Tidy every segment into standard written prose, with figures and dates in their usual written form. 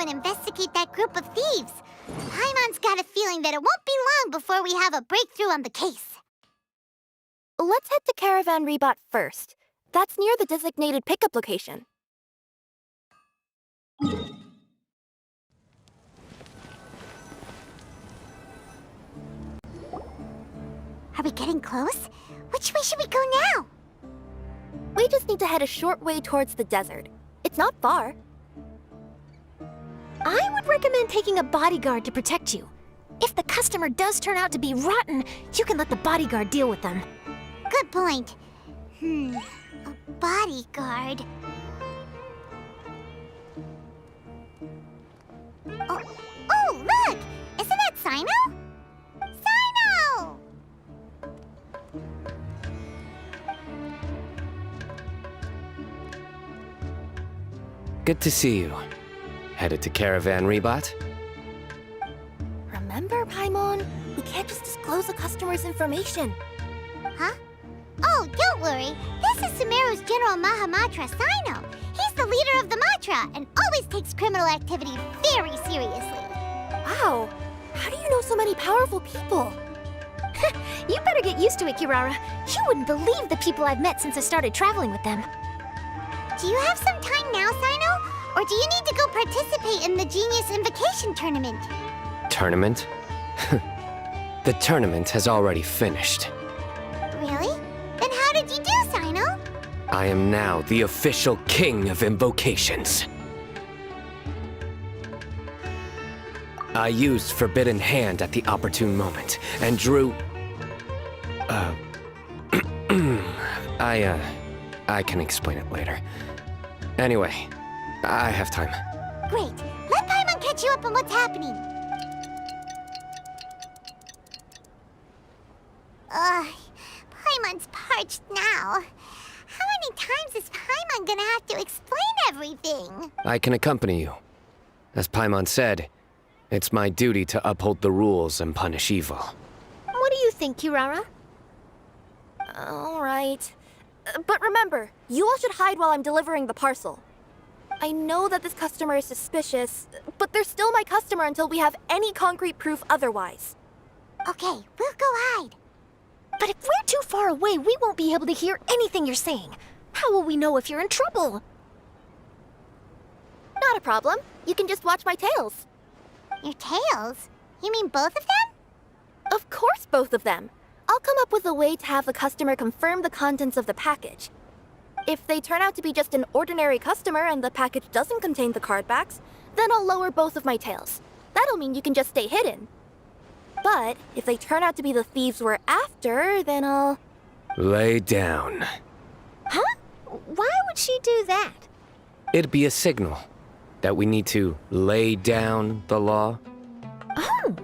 Sumeru and investigate that group of thieves. Paimon's got a feeling that it won't be long before we have a breakthrough on the case. Let's head to Caravan Rebot first. That's near the designated pickup location. Are we getting close? Which way should we go now? We just need to head a short way towards the desert. It's not far. I would recommend taking a bodyguard to protect you. If the customer does turn out to be rotten, you can let the bodyguard deal with them. Good point. A bodyguard. Oh, look! Isn't that Sino? Sino! Good to see you. Headed to Caravan Rebot? Remember, Paimon? We can't just disclose a customer's information. Huh? Oh, don't worry. This is Sumeru's General Mahamatra, Sino. He's the leader of the Matra and always takes criminal activity very seriously. Wow, how do you know so many powerful people? You better get used to it, Kirara. You wouldn't believe the people I've met since I started traveling with them. Do you have some time now, Sino? Or do you need to go participate in the Genius Invocation Tournament? Tournament? The tournament has already finished. Really? Then how did you do, Sino? I am now the official king of invocations. I used Forbidden Hand at the opportune moment, and drew... I can explain it later. Anyway, I have time. Great. Let Paimon catch you up on what's happening. Paimon's parched now. How many times is Paimon gonna have to explain everything? I can accompany you. As Paimon said, it's my duty to uphold the rules and punish evil. What do you think, Kirara? All right. But remember, you all should hide while I'm delivering the parcel. I know that this customer is suspicious, but they're still my customer until we have any concrete proof otherwise. Okay, we'll go hide. But if we're too far away, we won't be able to hear anything you're saying. How will we know if you're in trouble? Not a problem. You can just watch my tails. Your tails? You mean both of them? Of course, both of them. I'll come up with a way to have the customer confirm the contents of the package. If they turn out to be just an ordinary customer and the package doesn't contain the card backs, then I'll lower both of my tails. That'll mean you can just stay hidden. But if they turn out to be the thieves we're after, then I'll... Lay down. Huh? Why would she do that? It'd be a signal that we need to lay down the law. Oh.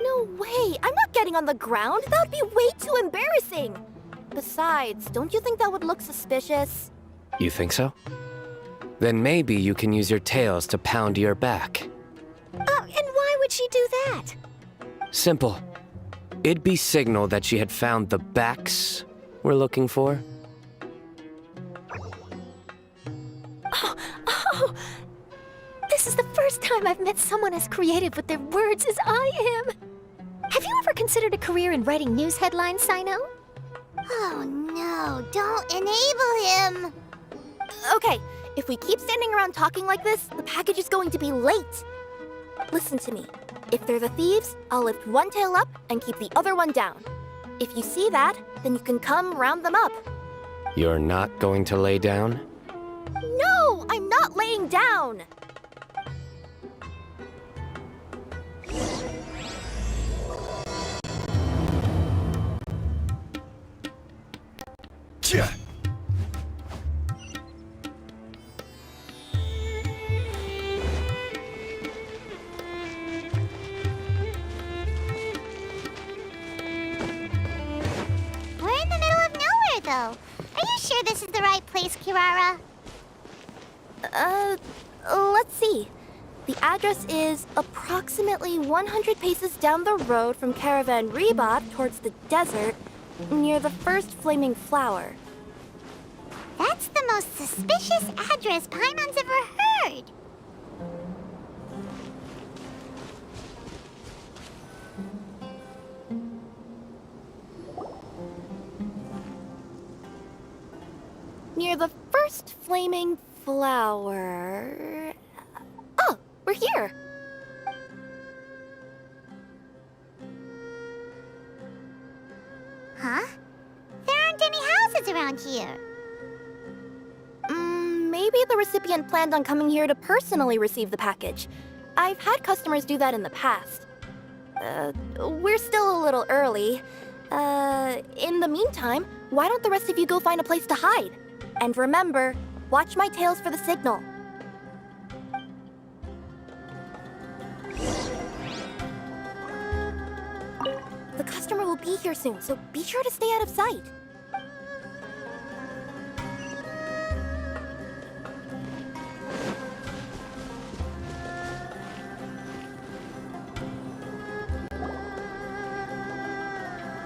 No way! I'm not getting on the ground! That'd be way too embarrassing! Besides, don't you think that would look suspicious? You think so? Then maybe you can use your tails to pound your back. And why would she do that? Simple. It'd be signal that she had found the backs we're looking for. Oh, this is the first time I've met someone as creative with their words as I am. Have you ever considered a career in writing news headlines, Sino? Oh no, don't enable him! Okay, if we keep standing around talking like this, the package is going to be late. Listen to me. If they're the thieves, I'll lift one tail up and keep the other one down. If you see that, then you can come round them up. You're not going to lay down? No, I'm not laying down! Are you sure this is the right place, Kirara? Let's see. The address is approximately 100 paces down the road from Caravan Rebot towards the desert, near the first flaming flower. That's the most suspicious address Paimon's ever heard. Near the first flaming flower... Oh, we're here! Huh? There aren't any houses around here. Maybe the recipient planned on coming here to personally receive the package. I've had customers do that in the past. We're still a little early. In the meantime, why don't the rest of you go find a place to hide? And remember, watch my tails for the signal. The customer will be here soon, so be sure to stay out of sight.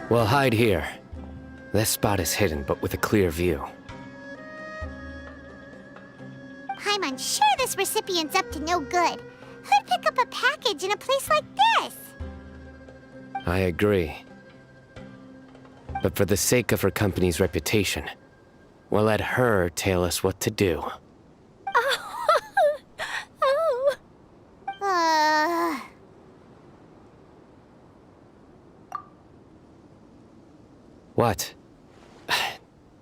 We'll hide here. This spot is hidden, but with a clear view. I'm unsure this recipient's up to no good. Who'd pick up a package in a place like this? I agree. But for the sake of her company's reputation, we'll let her tell us what to do. Oh. What?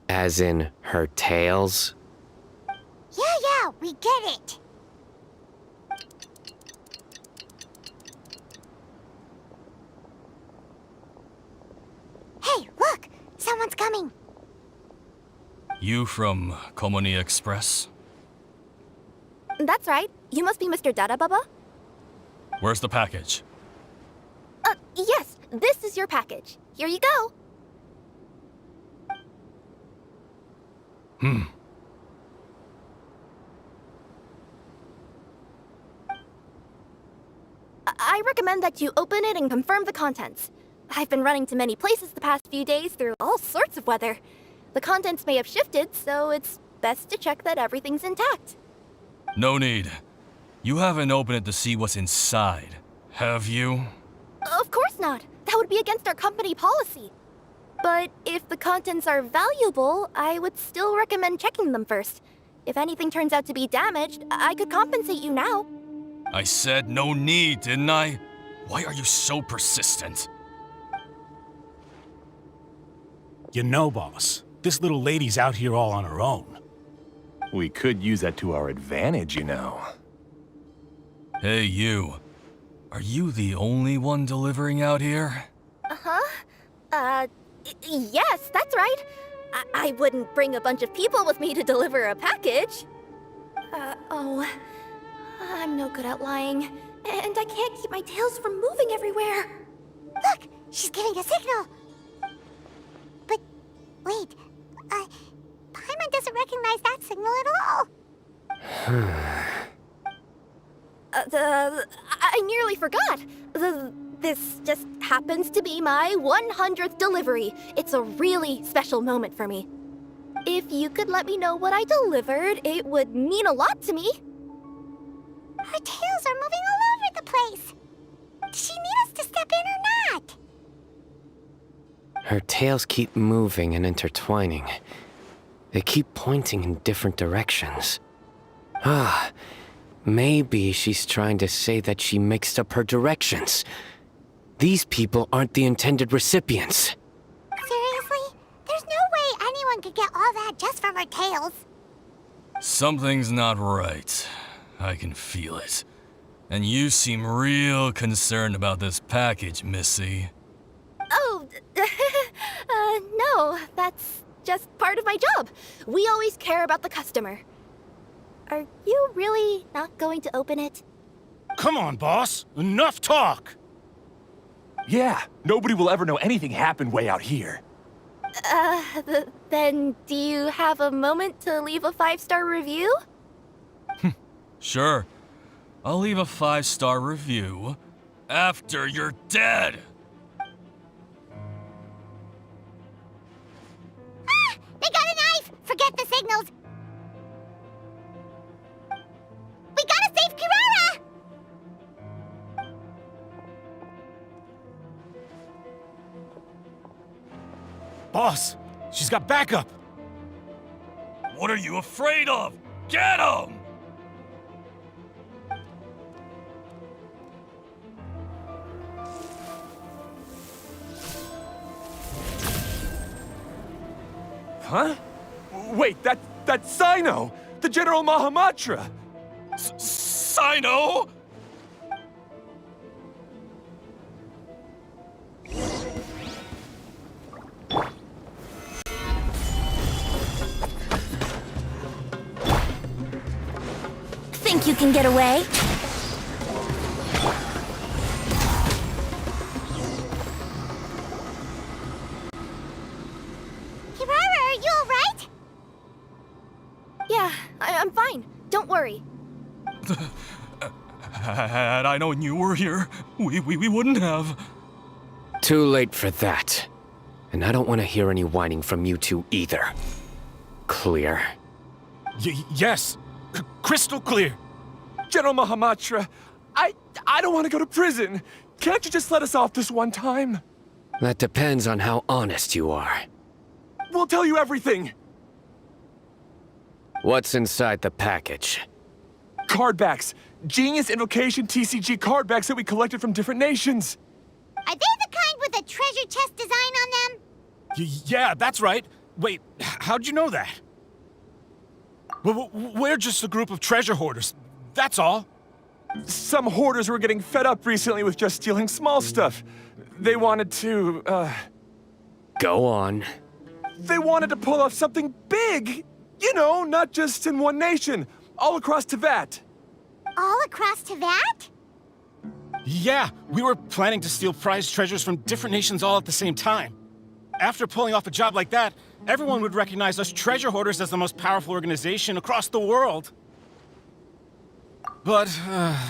As in her tails? Yeah, we get it. Hey, look! Someone's coming. You from Komoni Express? That's right. You must be Mr. Dada Baba? Where's the package? Yes. This is your package. Here you go. I recommend that you open it and confirm the contents. I've been running to many places the past few days through all sorts of weather. The contents may have shifted, so it's best to check that everything's intact. No need. You haven't opened it to see what's inside, have you? Of course not. That would be against our company policy. But if the contents are valuable, I would still recommend checking them first. If anything turns out to be damaged, I could compensate you now. I said no need, didn't I? Why are you so persistent? You know, boss, this little lady's out here all on her own. We could use that to our advantage, you know. Hey, you. Are you the only one delivering out here? Yes, that's right. I wouldn't bring a bunch of people with me to deliver a package. I'm no good at lying. And I can't keep my tails from moving everywhere. Look! She's giving a signal! But, wait. Paimon doesn't recognize that signal at all. I nearly forgot. This just happens to be my 100th delivery. It's a really special moment for me. If you could let me know what I delivered, it would mean a lot to me. Her tails are moving all over the place. Does she need us to step in or not? Her tails keep moving and intertwining. They keep pointing in different directions. Maybe she's trying to say that she mixed up her directions. These people aren't the intended recipients. Seriously? There's no way anyone could get all that just from her tails. Something's not right. I can feel it. And you seem real concerned about this package, Missy. Oh, no, that's just part of my job. We always care about the customer. Are you really not going to open it? Come on, boss. Enough talk. Yeah, nobody will ever know anything happened way out here. Then do you have a moment to leave a 5-star review? Sure. I'll leave a 5-star review after you're dead. They got a knife! Forget the signals! We gotta save Kirara! Boss, she's got backup. What are you afraid of? Get him! Huh? Wait, that's Sino! The General Mahamatra! Sino? Think you can get away? Kirara, are you alright? Yeah, I'm fine. Don't worry. Had I known you were here, we wouldn't have. Too late for that. And I don't want to hear any whining from you two either. Clear? Yes. Crystal clear. General Mahamatra, I don't want to go to prison. Can't you just let us off this one time? That depends on how honest you are. We'll tell you everything. What's inside the package? Cardbacks. Genius Invocation TCG cardbacks that we collected from different nations. Are they the kind with a treasure chest design on them? Yeah, that's right. Wait, how'd you know that? We're just a group of treasure hoarders. That's all. Some hoarders were getting fed up recently with just stealing small stuff. They wanted to, Go on. They wanted to pull off something big. You know, not just in one nation. All across Tibet. All across Tibet? Yeah, we were planning to steal prized treasures from different nations all at the same time. After pulling off a job like that, everyone would recognize us treasure hoarders as the most powerful organization across the world. But,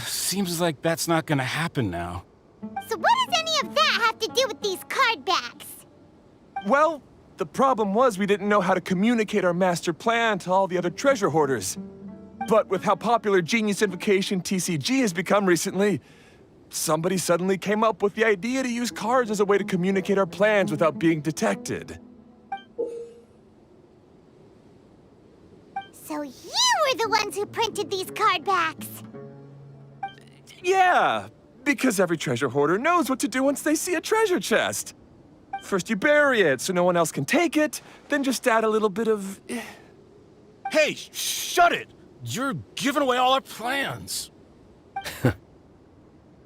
seems like that's not gonna happen now. So what does any of that have to do with these card backs? Well, the problem was we didn't know how to communicate our master plan to all the other treasure hoarders. But with how popular Genius Invocation TCG has become recently, somebody suddenly came up with the idea to use cards as a way to communicate our plans without being detected. So you were the ones who printed these card backs. Yeah, because every treasure hoarder knows what to do once they see a treasure chest. First you bury it so no one else can take it, then just add a little bit of... Hey, shut it! You're giving away all our plans.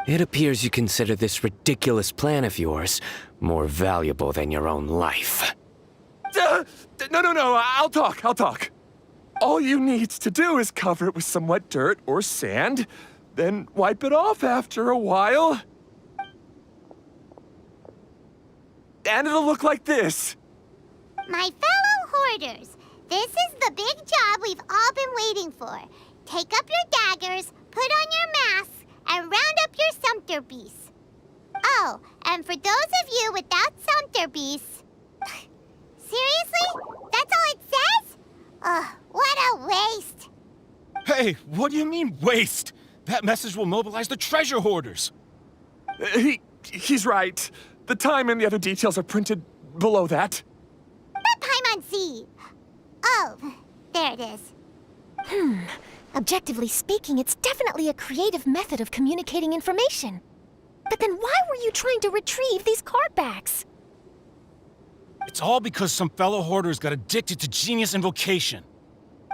It appears you consider this ridiculous plan of yours more valuable than your own life. No, I'll talk. All you need to do is cover it with some wet dirt or sand, then wipe it off after a while. And it'll look like this. My fellow hoarders, this is the big job we've all been waiting for. Take up your daggers, put on your masks, and round up your sumpter beasts. Oh, and for those of you without sumpter beasts... Seriously? That's all it says? Ugh, what a waste. Hey, what do you mean, waste? That message will mobilize the treasure hoarders. He's right. The time and the other details are printed below that. That Paimon-Z. Oh, there it is. Objectively speaking, it's definitely a creative method of communicating information. But then why were you trying to retrieve these card backs? It's all because some fellow hoarders got addicted to Genius Invocation.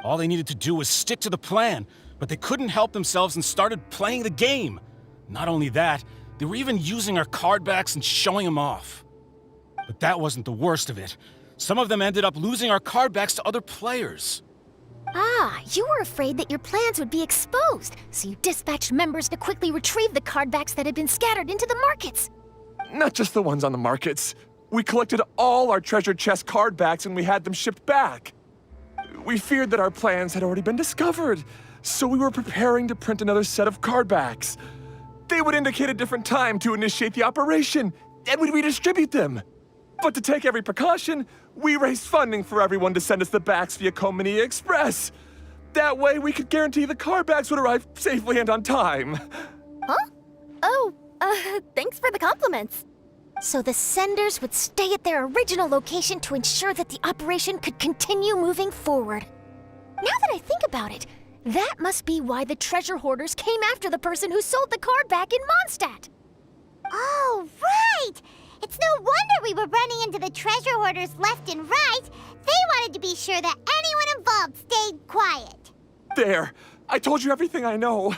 All they needed to do was stick to the plan, but they couldn't help themselves and started playing the game. Not only that, they were even using our card backs and showing them off. But that wasn't the worst of it. Some of them ended up losing our card backs to other players. Ah, you were afraid that your plans would be exposed, so you dispatched members to quickly retrieve the card backs that had been scattered into the markets. Not just the ones on the markets. We collected all our treasure chest card backs and we had them shipped back. We feared that our plans had already been discovered, so we were preparing to print another set of card backs. They would indicate a different time to initiate the operation, and we'd redistribute them. But to take every precaution, we raised funding for everyone to send us the backs via Komini Express. That way, we could guarantee the card backs would arrive safely and on time. Huh? Oh, thanks for the compliments. So the senders would stay at their original location to ensure that the operation could continue moving forward. Now that I think about it, that must be why the treasure hoarders came after the person who sold the card back in Mondstadt. Oh, right! It's no wonder we were running into the treasure hoarders left and right. They wanted to be sure that anyone involved stayed quiet. There! I told you everything I know.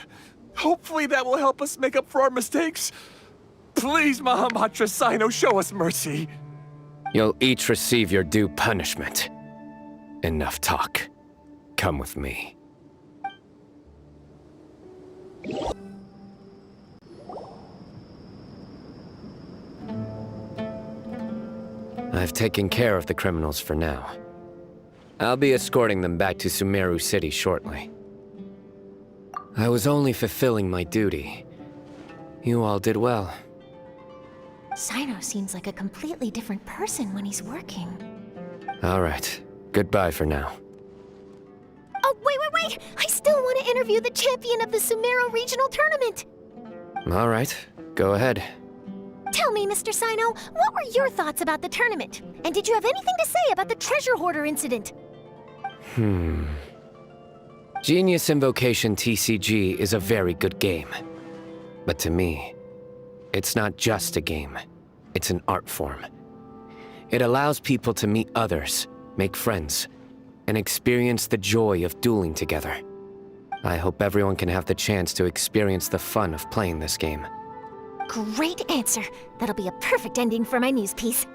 Hopefully that will help us make up for our mistakes. Please, Mahamatra Sino, show us mercy. You'll each receive your due punishment. Enough talk. Come with me. I've taken care of the criminals for now. I'll be escorting them back to Sumeru City shortly. I was only fulfilling my duty. You all did well. Sino seems like a completely different person when he's working. All right. Goodbye for now. Oh, wait! I still want to interview the champion of the Sumeru Regional Tournament! All right. Go ahead. Tell me, Mr. Sino, what were your thoughts about the tournament? And did you have anything to say about the treasure hoarder incident? Genius Invocation TCG is a very good game. But to me, it's not just a game. It's an art form. It allows people to meet others, make friends, and experience the joy of dueling together. I hope everyone can have the chance to experience the fun of playing this game. Great answer. That'll be a perfect ending for my news piece.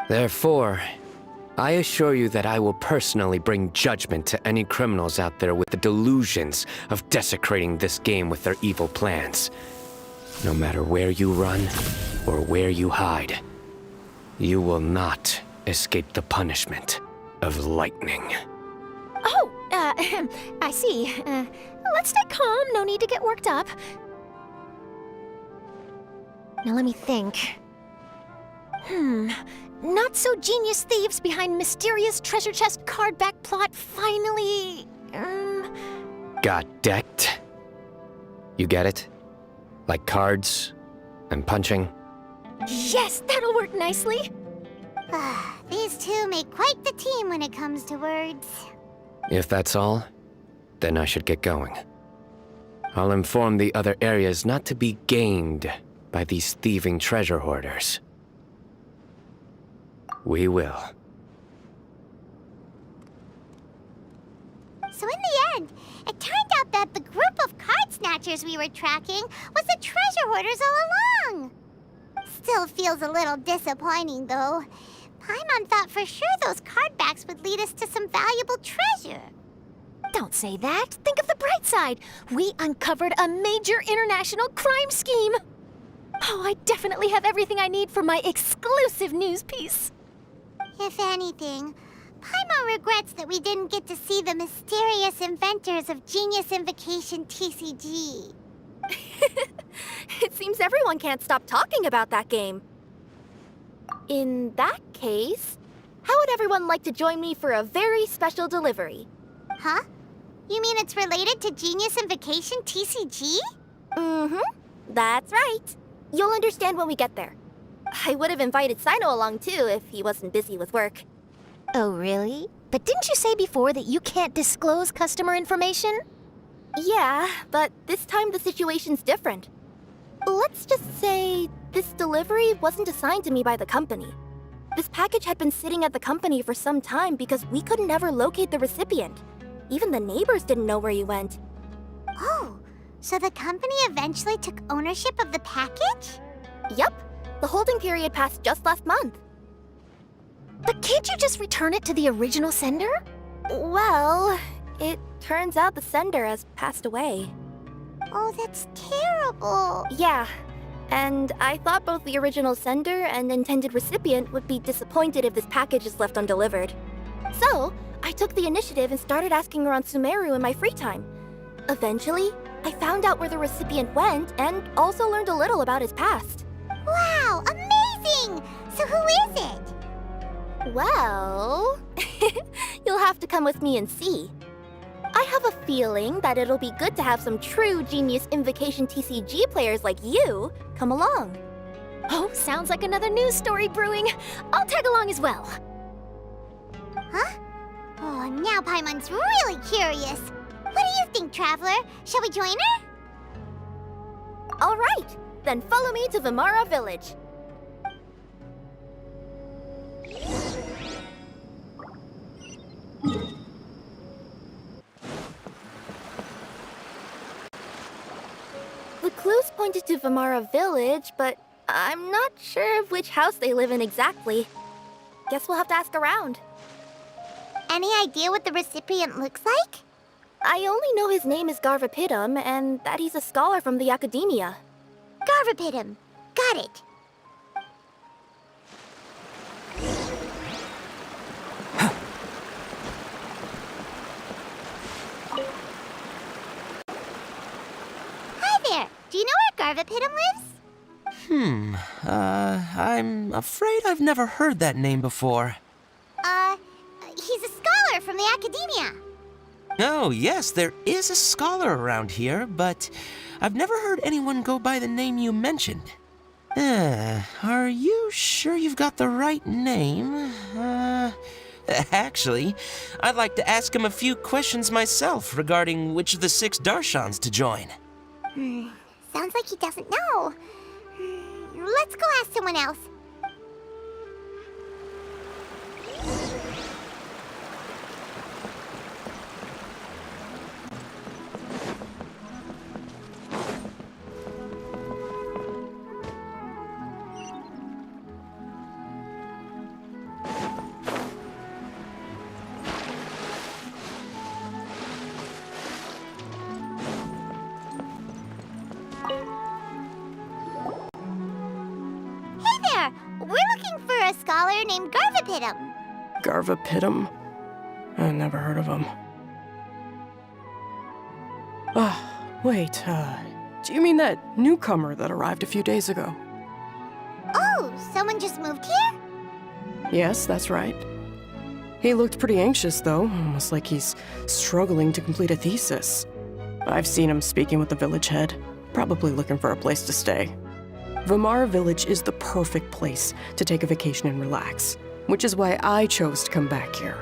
Therefore, I assure you that I will personally bring judgment to any criminals out there with the delusions of desecrating this game with their evil plans. No matter where you run or where you hide, you will not escape the punishment of lightning. Oh, I see. Let's stay calm. No need to get worked up. Now let me think. Not-so-genius thieves behind mysterious treasure chest card back plot finally... Got decked? You get it? Like cards and punching? Yes, that'll work nicely. These two make quite the team when it comes to words. If that's all, then I should get going. I'll inform the other areas not to be gamed by these thieving treasure hoarders. We will. So in the end, it turned out that the group of card snatchers we were tracking was the treasure hoarders all along. Still feels a little disappointing, though. Paimon thought for sure those card backs would lead us to some valuable treasure. Don't say that. Think of the bright side. We uncovered a major international crime scheme. Oh, I definitely have everything I need for my exclusive news piece. If anything, Paimon regrets that we didn't get to see the mysterious inventors of Genius Invocation TCG. It seems everyone can't stop talking about that game. In that case, how would everyone like to join me for a very special delivery? Huh? You mean it's related to Genius Invocation TCG? That's right. You'll understand when we get there. I would have invited Sino along too if he wasn't busy with work. Oh, really? But didn't you say before that you can't disclose customer information? Yeah, but this time the situation's different. Let's just say this delivery wasn't assigned to me by the company. This package had been sitting at the company for some time because we could never locate the recipient. Even the neighbors didn't know where he went. Oh, so the company eventually took ownership of the package? Yup, the holding period passed just last month. But can't you just return it to the original sender? Well, it turns out the sender has passed away. Oh, that's terrible. Yeah, and I thought both the original sender and intended recipient would be disappointed if this package is left undelivered. So, I took the initiative and started asking around Sumeru in my free time. Eventually, I found out where the recipient went and also learned a little about his past. Wow, amazing! So who is it? Well, you'll have to come with me and see. I have a feeling that it'll be good to have some true Genius Invocation TCG players like you come along. Oh, sounds like another news story brewing. I'll tag along as well. Huh? Oh, Oh, now Paimon's really curious. What do you think, Traveler? Shall we join her? All right, then follow me to Vimara Village. The clues pointed to Vimara Village, but I'm not sure of which house they live in exactly. Guess we'll have to ask around. Any idea what the recipient looks like? I only know his name is Garvapidum and that he's a scholar from the Academia. Garvapidum. Got it. Hi there. Do you know where Garvapidum lives? I'm afraid I've never heard that name before. He's a scholar from the Academia. Oh, yes, there is a scholar around here, but I've never heard anyone go by the name you mentioned. Are you sure you've got the right name? Actually, I'd like to ask him a few questions myself regarding which of the 6 Darshans to join. Sounds like he doesn't know. Let's go ask someone else. We're looking for a scholar named Garvapidum. Garvapidum? I never heard of him. Wait, do you mean that newcomer that arrived a few days ago? Oh, someone just moved here? Yes, that's right. He looked pretty anxious, though, almost like he's struggling to complete a thesis. I've seen him speaking with the village head, probably looking for a place to stay. Vimara Village is the perfect place to take a vacation and relax, which is why I chose to come back here.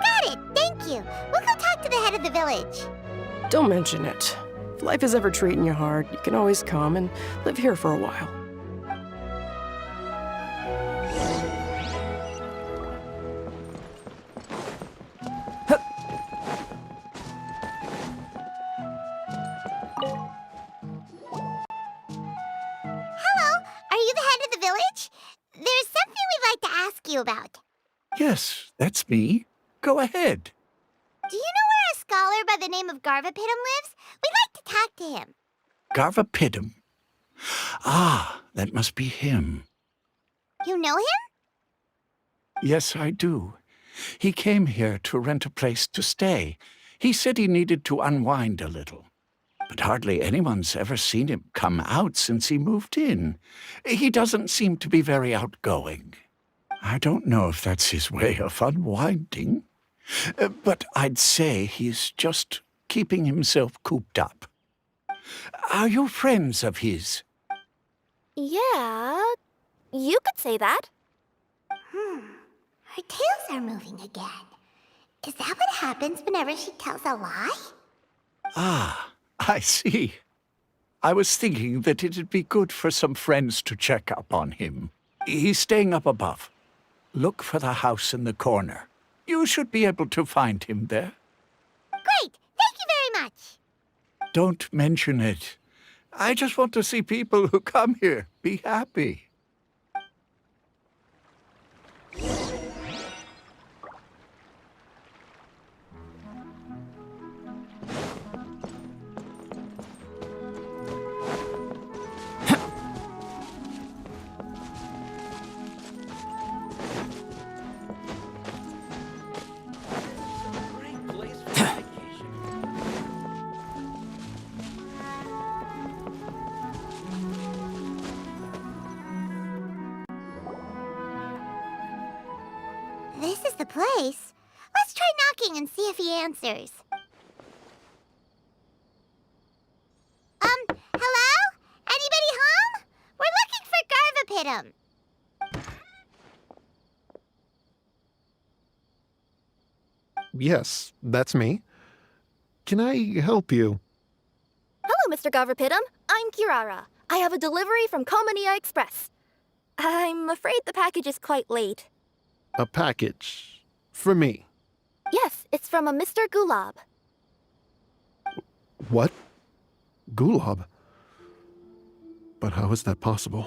Got it, thank you. We'll go talk to the head of the village. Don't mention it. If life is ever treating you hard, you can always come and live here for a while. Hello, are you the head of the village? There's something we'd like to ask you about. Yes, that's me. Go ahead. Do you know where a scholar by the name of Garvapidum lives? We'd like to talk to him. Garvapidum. Ah, that must be him. You know him? Yes, I do. He came here to rent a place to stay. He said he needed to unwind a little. But hardly anyone's ever seen him come out since he moved in. He doesn't seem to be very outgoing. I don't know if that's his way of unwinding, but I'd say he's just keeping himself cooped up. Are you friends of his? Yeah, you could say that. Her tails are moving again. Is that what happens whenever she tells a lie? Ah, I see. I was thinking that it'd be good for some friends to check up on him. He's staying up above. Look for the house in the corner. You should be able to find him there. Great, thank you very much. Don't mention it. I just want to see people who come here be happy. This is the place. Let's try knocking and see if he answers. Hello? Anybody home? We're looking for Garvapidum. Yes, that's me. Can I help you? Hello, Mr. Garverpidum. I'm Kirara. I have a delivery from Komania Express. I'm afraid the package is quite late. A package. For me. Yes, it's from a Mr. Gulab. What? Gulab? But how is that possible?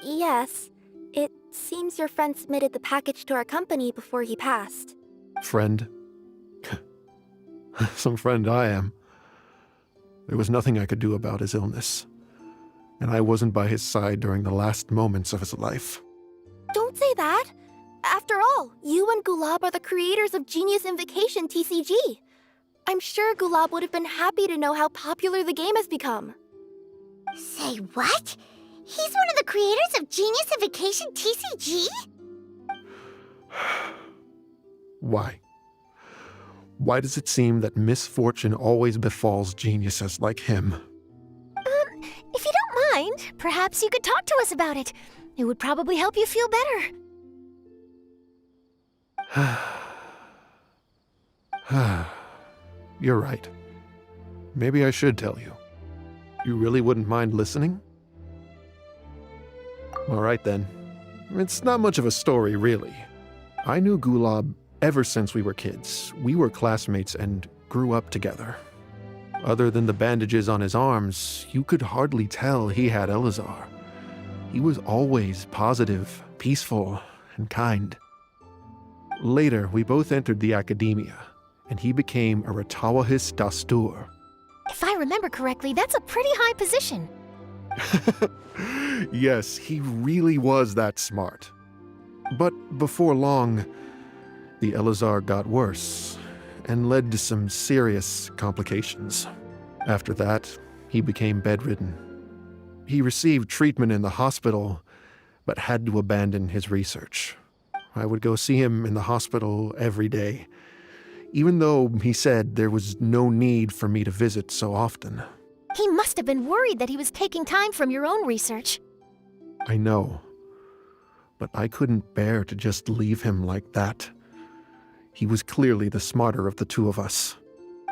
Yes. It seems your friend submitted the package to our company before he passed. Friend? Some friend I am. There was nothing I could do about his illness. And I wasn't by his side during the last moments of his life. Don't say that. After all, you and Gulab are the creators of Genius Invocation TCG. I'm sure Gulab would have been happy to know how popular the game has become. Say what? He's one of the creators of Genius Invocation TCG? Why? Why does it seem that misfortune always befalls geniuses like him? If you don't mind, perhaps you could talk to us about it. It would probably help you feel better. You're right. Maybe I should tell you. You really wouldn't mind listening? All right then. It's not much of a story, really. I knew Gulab ever since we were kids. We were classmates and grew up together. Other than the bandages on his arms, you could hardly tell he had Elazar. He was always positive, peaceful, and kind. Later, we both entered the academia, and he became a Ratawahis Dastur. If I remember correctly, that's a pretty high position. Yes, he really was that smart. But before long, the Elazar got worse and led to some serious complications. After that, he became bedridden. He received treatment in the hospital, but had to abandon his research. I would go see him in the hospital every day, even though he said there was no need for me to visit so often. He must have been worried that he was taking time from your own research. I know, but I couldn't bear to just leave him like that. He was clearly the smarter of the two of us.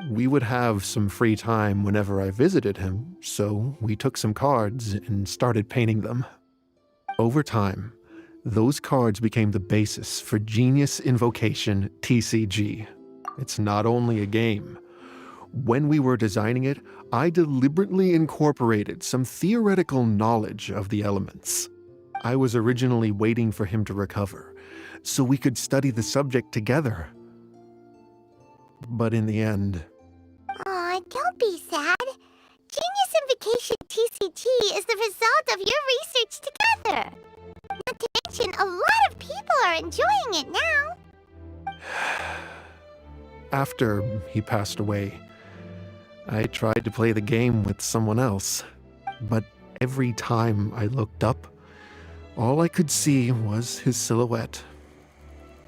We would have some free time whenever I visited him, so we took some cards and started painting them. Over time, those cards became the basis for Genius Invocation TCG. It's not only a game. When we were designing it, I deliberately incorporated some theoretical knowledge of the elements. I was originally waiting for him to recover, so we could study the subject together. But in the end... Aw, don't be sad. Genius Invocation TCG is the result of your research together. Not to mention, a lot of people are enjoying it now. After he passed away, I tried to play the game with someone else, but every time I looked up, all I could see was his silhouette.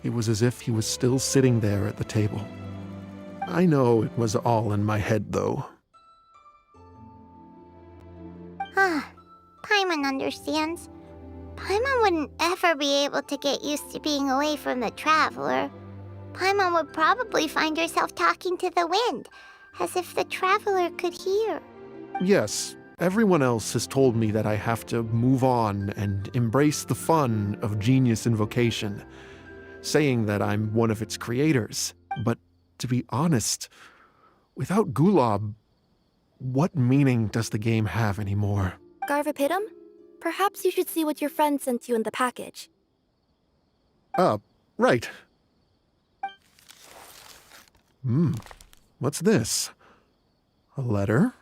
It was as if he was still sitting there at the table. I know it was all in my head, though. Paimon understands. Paimon wouldn't ever be able to get used to being away from the Traveler. Paimon would probably find herself talking to the wind, as if the Traveler could hear. Yes, everyone else has told me that I have to move on and embrace the fun of Genius Invocation, saying that I'm one of its creators. But to be honest, without Gulab, what meaning does the game have anymore? Garvapidum, perhaps you should see what your friend sent you in the package. Right. What's this? A letter?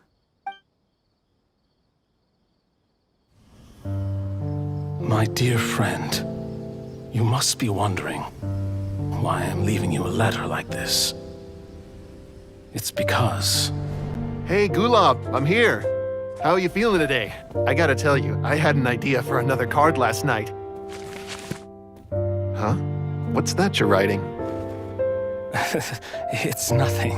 My dear friend, you must be wondering why I'm leaving you a letter like this. It's because... Hey, Gulab, I'm here. How are you feeling today? I gotta tell you, I had an idea for another card last night. Huh? What's that you're writing? It's nothing.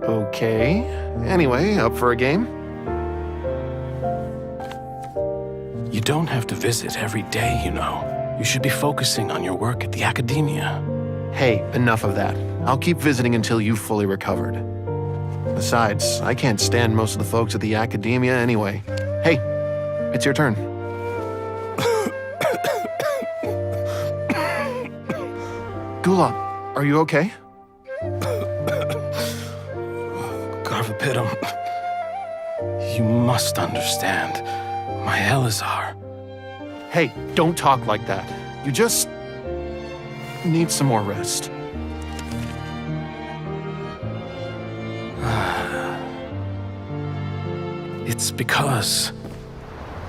Okay. Anyway, up for a game? You don't have to visit every day, you know. You should be focusing on your work at the academia. Hey, enough of that. I'll keep visiting until you've fully recovered. Besides, I can't stand most of the folks at the academia anyway. Hey, it's your turn. Gulab, are you okay? Garvapidum, you must understand. My Elazar. Hey, don't talk like that. You just need some more rest. It's because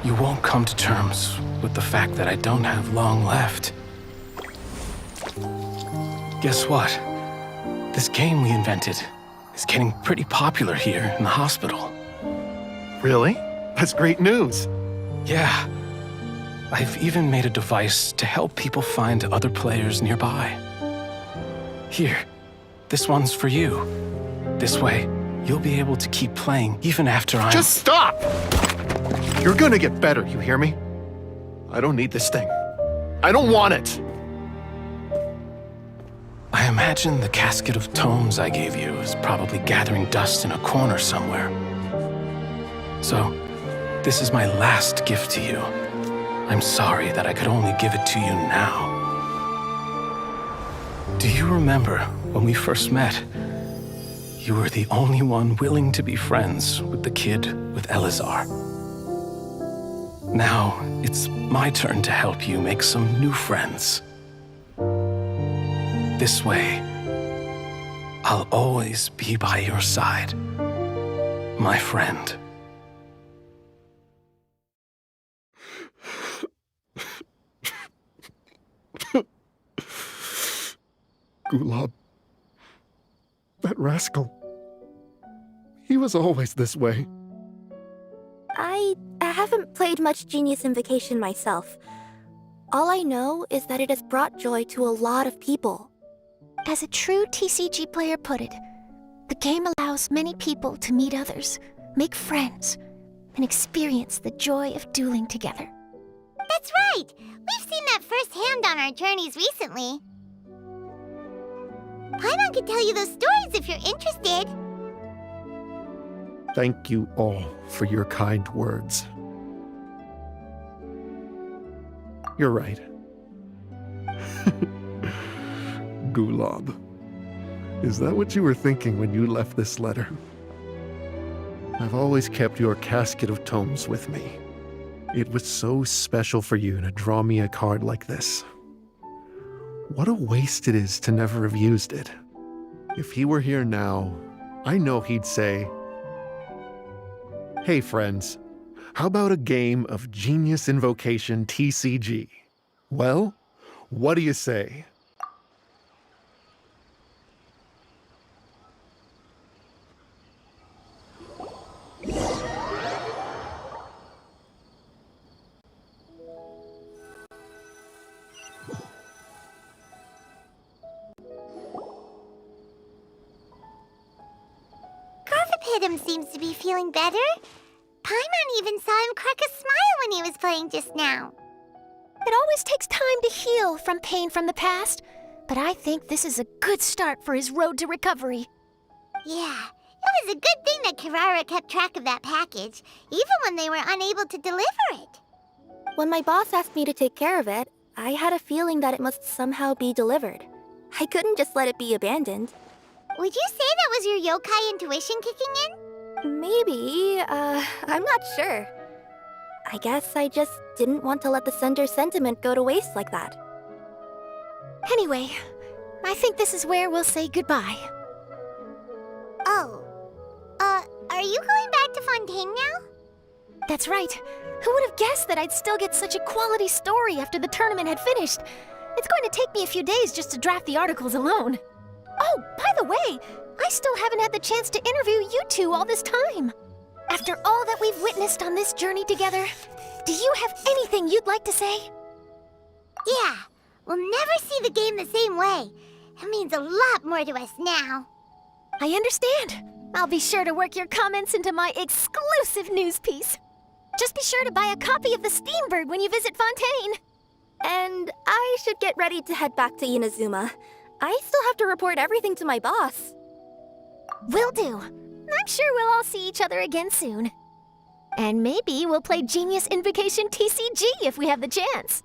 you won't come to terms with the fact that I don't have long left. Guess what? This game we invented is getting pretty popular here in the hospital. Really? That's great news. Yeah. I've even made a device to help people find other players nearby. Here, this one's for you. This way, you'll be able to keep playing even after I'm— Just stop! You're gonna get better, you hear me? I don't need this thing. I don't want it! I imagine the casket of tomes I gave you is probably gathering dust in a corner somewhere. So, this is my last gift to you. I'm sorry that I could only give it to you now. Do you remember when we first met? You were the only one willing to be friends with the kid with Elazar. Now, it's my turn to help you make some new friends. This way, I'll always be by your side, my friend. Gulab. That rascal. He was always this way. I haven't played much Genius Invocation myself. All I know is that it has brought joy to a lot of people. As a true TCG player put it, the game allows many people to meet others, make friends, and experience the joy of dueling together. That's right! We've seen that firsthand on our journeys recently. Paimon could tell you those stories if you're interested. Thank you all for your kind words. You're right. Gulab. Is that what you were thinking when you left this letter? I've always kept your casket of tomes with me. It was so special for you to draw me a card like this. What a waste it is to never have used it. If he were here now, I know he'd say, "Hey friends, how about a game of Genius Invocation TCG? Well, what do you say?" Garvapidum seems to be feeling better. Paimon even saw him crack a smile when he was playing just now. It always takes time to heal from pain from the past, but I think this is a good start for his road to recovery. Yeah, it was a good thing that Kirara kept track of that package, even when they were unable to deliver it. When my boss asked me to take care of it, I had a feeling that it must somehow be delivered. I couldn't just let it be abandoned. Would you say that was your yokai intuition kicking in? Maybe, I'm not sure. I guess I just didn't want to let the sender's sentiment go to waste like that. Anyway, I think this is where we'll say goodbye. Oh. Are you going back to Fontaine now? That's right. Who would have guessed that I'd still get such a quality story after the tournament had finished? It's going to take me a few days just to draft the articles alone. Oh, by the way, I still haven't had the chance to interview you two all this time. After all that we've witnessed on this journey together, do you have anything you'd like to say? Yeah, we'll never see the game the same way. It means a lot more to us now. I understand. I'll be sure to work your comments into my exclusive news piece. Just be sure to buy a copy of the Steambird when you visit Fontaine. And I should get ready to head back to Inazuma. I still have to report everything to my boss. Will do. I'm sure we'll all see each other again soon. And maybe we'll play Genius Invocation TCG if we have the chance.